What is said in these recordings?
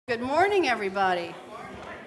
Good morning, everybody.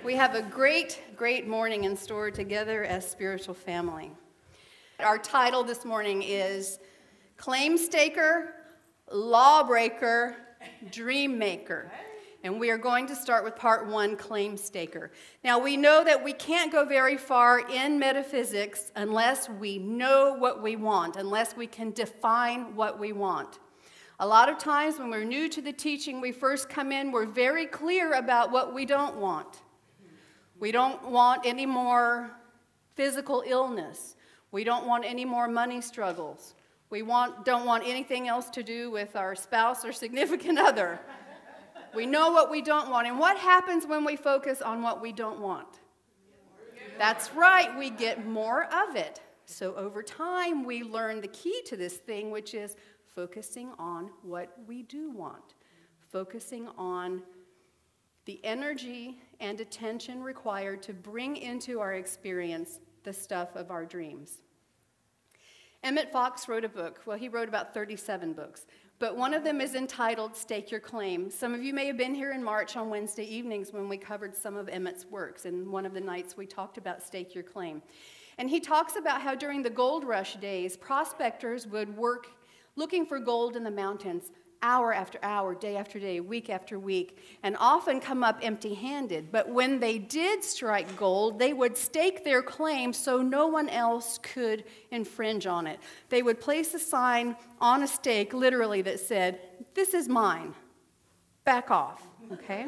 We have a great morning in store together as spiritual family. Our title this morning is Claim Staker, Lawbreaker, Dream Maker. And we are going to start with part one, Claim Staker. Now, we know that we can't go very far in metaphysics unless we know what we want, unless we can define what we want. A lot of times when we're new to the teaching, we first come in, we're very clear about what we don't want. We don't want any more physical illness. We don't want any more money struggles. We don't want anything else to do with our spouse or significant other. We know what we don't want. And what happens when we focus on what we don't want? That's right, we get more of it. So over time, we learn the key to this thing, which is focusing on what we do want, focusing on the energy and attention required to bring into our experience the stuff of our dreams. Emmett Fox wrote a book. Well, he wrote about 37 books, but one of them is entitled Stake Your Claim. Some of you may have been here in March on Wednesday evenings when we covered some of Emmett's works, and one of the nights we talked about Stake Your Claim. And he talks about how during the gold rush days, prospectors would work looking for gold in the mountains hour after hour, day after day, week after week, and often come up empty-handed. But when they did strike gold, they would stake their claim so no one else could infringe on it. They would place a sign on a stake, literally, that said, "This is mine. Back off," okay?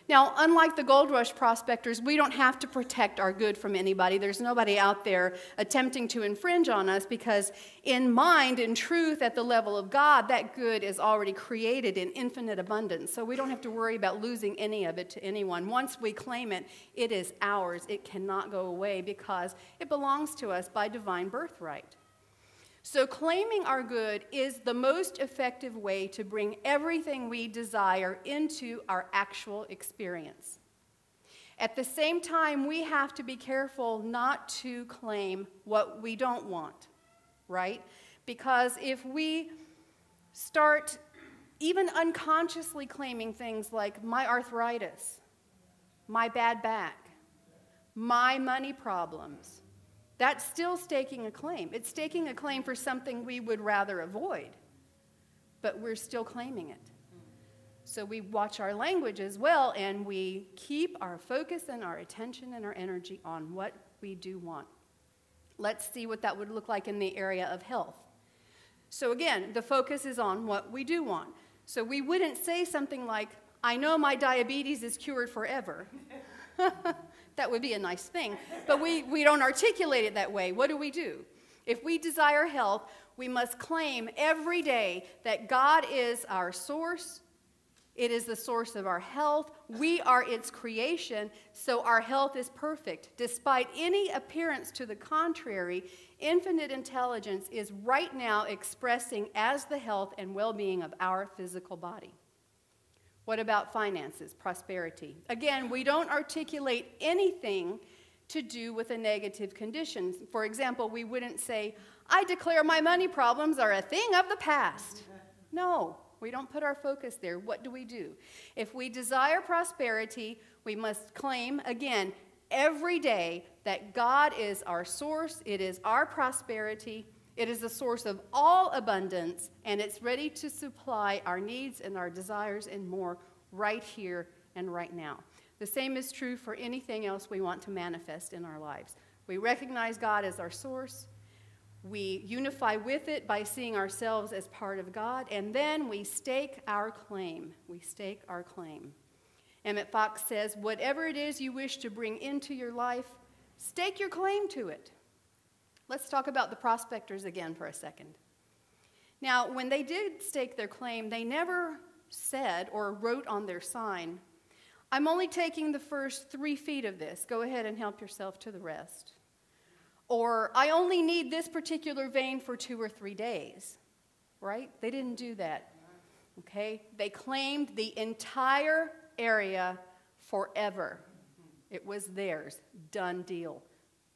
Now, unlike the gold rush prospectors, we don't have to protect our good from anybody. There's nobody out there attempting to infringe on us because in mind, in truth, at the level of God, that good is already created in infinite abundance. So we don't have to worry about losing any of it to anyone. Once we claim it, it is ours. It cannot go away because it belongs to us by divine birthright. So claiming our good is the most effective way to bring everything we desire into our actual experience. At the same time, we have to be careful not to claim what we don't want, right? Because if we start even unconsciously claiming things like my arthritis, my bad back, my money problems, that's still staking a claim. It's staking a claim for something we would rather avoid, but we're still claiming it. So we watch our language as well, and we keep our focus and our attention and our energy on what we do want. Let's see what that would look like in the area of health. So again, the focus is on what we do want. So we wouldn't say something like, I know my diabetes is cured forever. That would be a nice thing, but we don't articulate it that way. What do? If we desire health, we must claim every day that God is our source. It is the source of our health. We are its creation, so our health is perfect. Despite any appearance to the contrary, infinite intelligence is right now expressing as the health and well-being of our physical body. What about finances, prosperity? Again, we don't articulate anything to do with a negative condition. For example, we wouldn't say, I declare my money problems are a thing of the past. No, we don't put our focus there. What do? If we desire prosperity, we must claim, again, every day that God is our source, it is our prosperity, it is the source of all abundance, and it's ready to supply our needs and our desires and more right here and right now. The same is true for anything else we want to manifest in our lives. We recognize God as our source. We unify with it by seeing ourselves as part of God, and then we stake our claim. We stake our claim. Emmett Fox says, whatever it is you wish to bring into your life, stake your claim to it. Let's talk about the prospectors again for a second. Now, when they did stake their claim, they never said or wrote on their sign, I'm only taking the first 3 feet of this. Go ahead and help yourself to the rest. Or, I only need this particular vein for 2 or 3 days. Right? They didn't do that. Okay? They claimed the entire area forever. It was theirs. Done deal.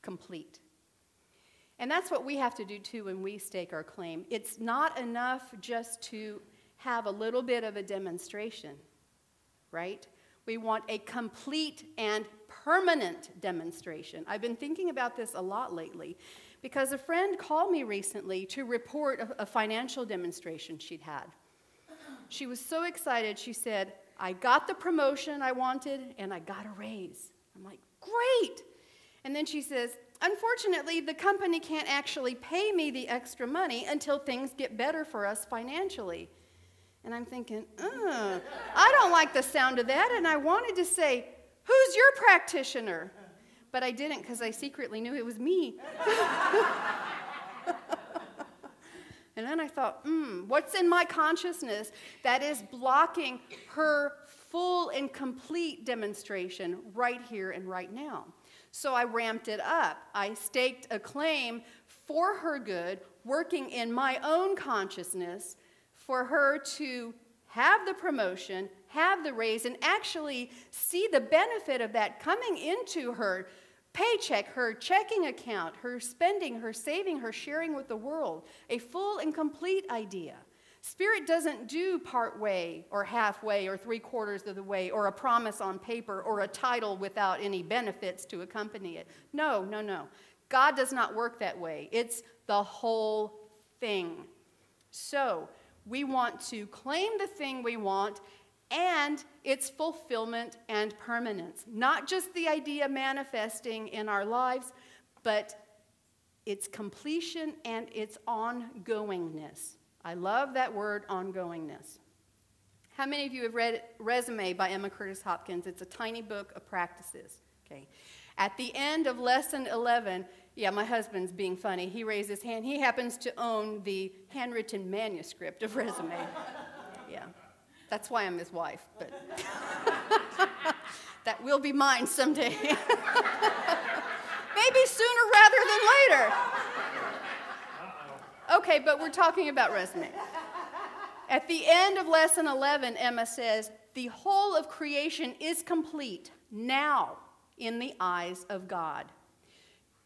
Complete. And that's what we have to do too when we stake our claim. It's not enough just to have a little bit of a demonstration, right? We want a complete and permanent demonstration. I've been thinking about this a lot lately because a friend called me recently to report a financial demonstration she'd had. She was so excited. She said, I got the promotion I wanted and I got a raise. I'm like, great. And then she says, unfortunately, the company can't actually pay me the extra money until things get better for us financially. And I'm thinking, I don't like the sound of that. And I wanted to say, who's your practitioner? But I didn't because I secretly knew it was me. And then I thought, what's in my consciousness that is blocking her full and complete demonstration right here and right now? So I ramped it up. I staked a claim for her good, working in my own consciousness for her to have the promotion, have the raise, and actually see the benefit of that coming into her paycheck, her checking account, her spending, her saving, her sharing with the world. A full and complete idea. Spirit doesn't do part way or halfway or 3/4 of the way or a promise on paper or a title without any benefits to accompany it. No, no, no. God does not work that way. It's the whole thing. So we want to claim the thing we want and its fulfillment and permanence. Not just the idea manifesting in our lives, but its completion and its ongoingness. I love that word, ongoingness. How many of you have read Resume by Emma Curtis Hopkins? It's a tiny book of practices. Okay. At the end of lesson 11, yeah, my husband's being funny. He raised his hand. He happens to own the handwritten manuscript of Resume. Yeah. That's why I'm his wife, but that will be mine someday. Maybe sooner rather than later. Okay, but we're talking about Resume. At the end of lesson 11, Emma says, the whole of creation is complete now in the eyes of God.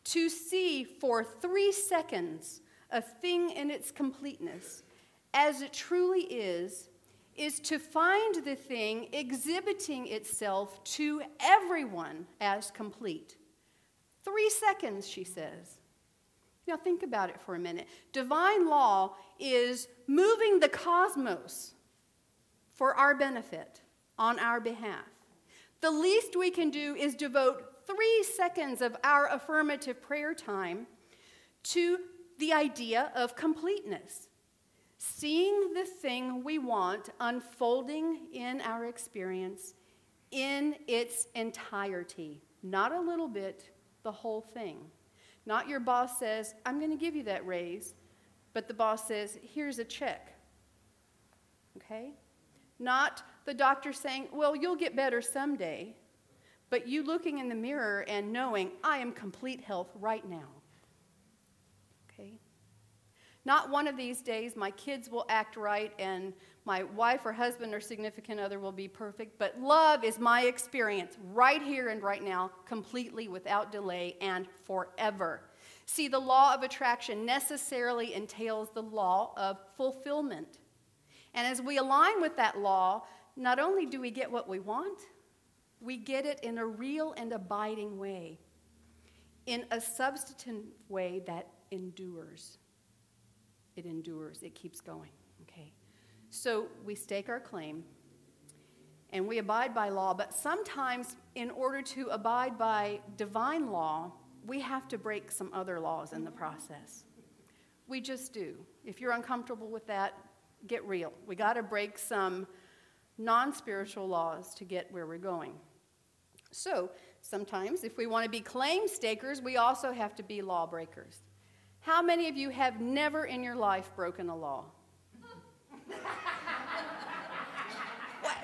To see for 3 seconds a thing in its completeness, as it truly is to find the thing exhibiting itself to everyone as complete. 3 seconds, she says. Now think about it for a minute. Divine law is moving the cosmos for our benefit, on our behalf. The least we can do is devote 3 seconds of our affirmative prayer time to the idea of completeness. Seeing the thing we want unfolding in our experience in its entirety. Not a little bit, the whole thing. Not your boss says, I'm going to give you that raise, but the boss says, here's a check. Okay? Not the doctor saying, well, you'll get better someday, but you looking in the mirror and knowing, I am complete health right now. Okay? Not one of these days my kids will act right and my wife or husband or significant other will be perfect, but love is my experience right here and right now, completely without delay and forever. See, the law of attraction necessarily entails the law of fulfillment. And as we align with that law, not only do we get what we want, we get it in a real and abiding way, in a substantive way that endures. It endures, it keeps going, okay? So we stake our claim and we abide by law, but sometimes in order to abide by divine law, we have to break some other laws in the process. We just do. If you're uncomfortable with that, get real. We got to break some non-spiritual laws to get where we're going. So sometimes if we want to be claim stakers, we also have to be lawbreakers. How many of you have never in your life broken a law?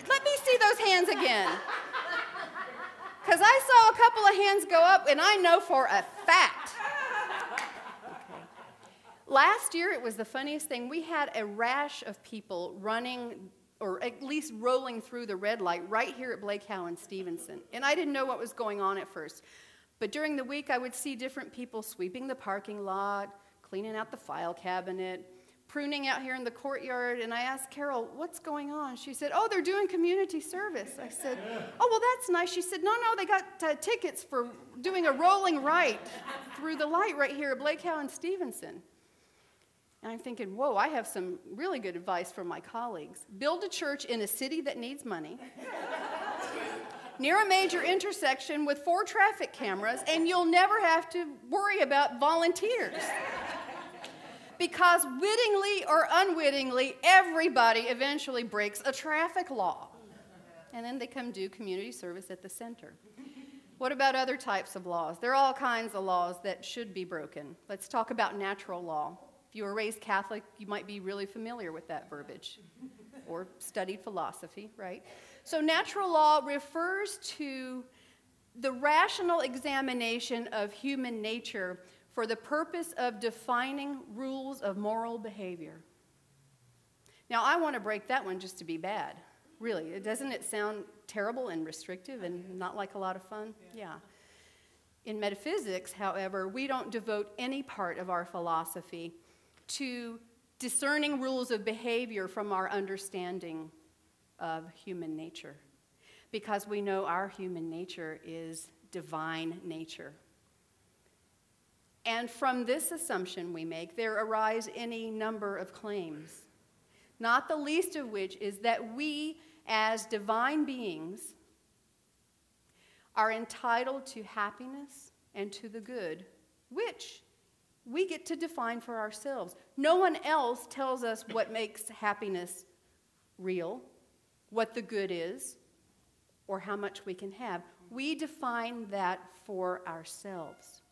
Let me see those hands again. Because I saw a couple of hands go up, and I know for a fact. Okay. Last year, it was the funniest thing. We had a rash of people running, or at least rolling through the red light right here at Blake Howe and Stevenson. And I didn't know what was going on at first. But during the week, I would see different people sweeping the parking lot, cleaning out the file cabinet, pruning out here in the courtyard, and I asked Carol, what's going on? She said, oh, they're doing community service. I said, oh, well, that's nice. She said, no, they got tickets for doing a rolling right through the light right here at Blake Howe and Stevenson. And I'm thinking, whoa, I have some really good advice from my colleagues. Build a church in a city that needs money, near a major intersection with 4 traffic cameras, and you'll never have to worry about volunteers. Because wittingly or unwittingly, everybody eventually breaks a traffic law. And then they come do community service at the center. What about other types of laws? There are all kinds of laws that should be broken. Let's talk about natural law. If you were raised Catholic, you might be really familiar with that verbiage, or studied philosophy, right? So natural law refers to the rational examination of human nature for the purpose of defining rules of moral behavior. Now, I want to break that one just to be bad. Really, doesn't it sound terrible and restrictive and not like a lot of fun? Yeah. In metaphysics, however, we don't devote any part of our philosophy to discerning rules of behavior from our understanding of human nature, because we know our human nature is divine nature. And from this assumption we make, there arise any number of claims, not the least of which is that we, as divine beings, are entitled to happiness and to the good, which we get to define for ourselves. No one else tells us what makes happiness real, what the good is, or how much we can have. We define that for ourselves.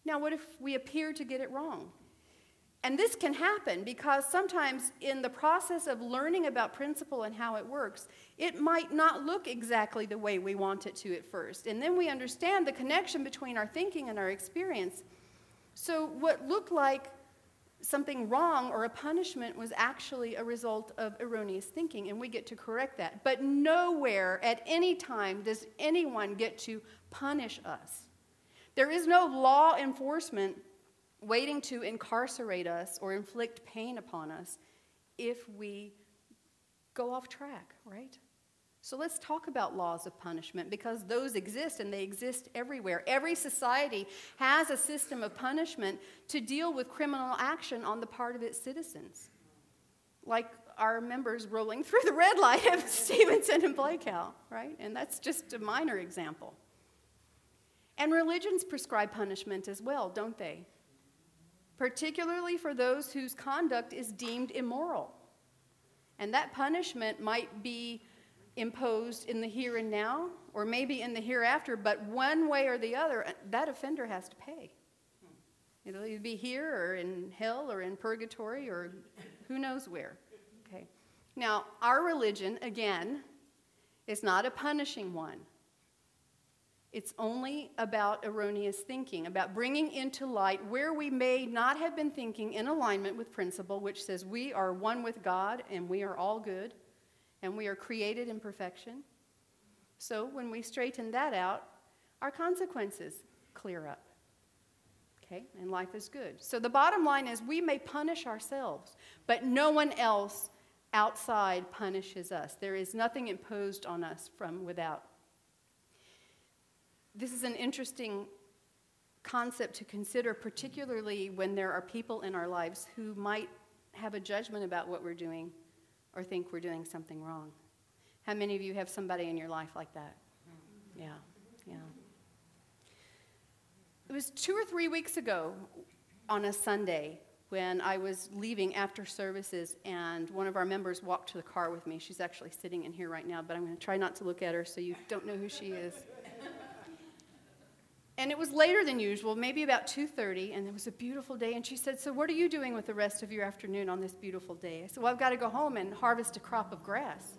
Now, what if we appear to get it wrong? And this can happen because sometimes in the process of learning about principle and how it works, it might not look exactly the way we want it to at first. And then we understand the connection between our thinking and our experience. So what looked like something wrong or a punishment was actually a result of erroneous thinking, and we get to correct that. But nowhere at any time does anyone get to punish us. There is no law enforcement waiting to incarcerate us or inflict pain upon us if we go off track, right? So let's talk about laws of punishment, because those exist, and they exist everywhere. Every society has a system of punishment to deal with criminal action on the part of its citizens, like our members rolling through the red light of Stevenson and Blake Howe, right? And that's just a minor example. And religions prescribe punishment as well, don't they? Particularly for those whose conduct is deemed immoral. And that punishment might be imposed in the here and now, or maybe in the hereafter, but one way or the other, that offender has to pay. It'll either be here or in hell or in purgatory or who knows where. Okay. Now, our religion, again, is not a punishing one. It's only about erroneous thinking, about bringing into light where we may not have been thinking in alignment with principle, which says we are one with God and we are all good and we are created in perfection. So when we straighten that out, our consequences clear up. Okay, and life is good. So the bottom line is we may punish ourselves, but no one else outside punishes us. There is nothing imposed on us from without. This is an interesting concept to consider, particularly when there are people in our lives who might have a judgment about what we're doing or think we're doing something wrong. How many of you have somebody in your life like that? Yeah. It was 2 or 3 weeks ago on a Sunday when I was leaving after services, and one of our members walked to the car with me. She's actually sitting in here right now, but I'm going to try not to look at her so you don't know who she is. And it was later than usual, maybe about 2:30, and it was a beautiful day. And she said, so what are you doing with the rest of your afternoon on this beautiful day? I said, well, I've got to go home and harvest a crop of grass.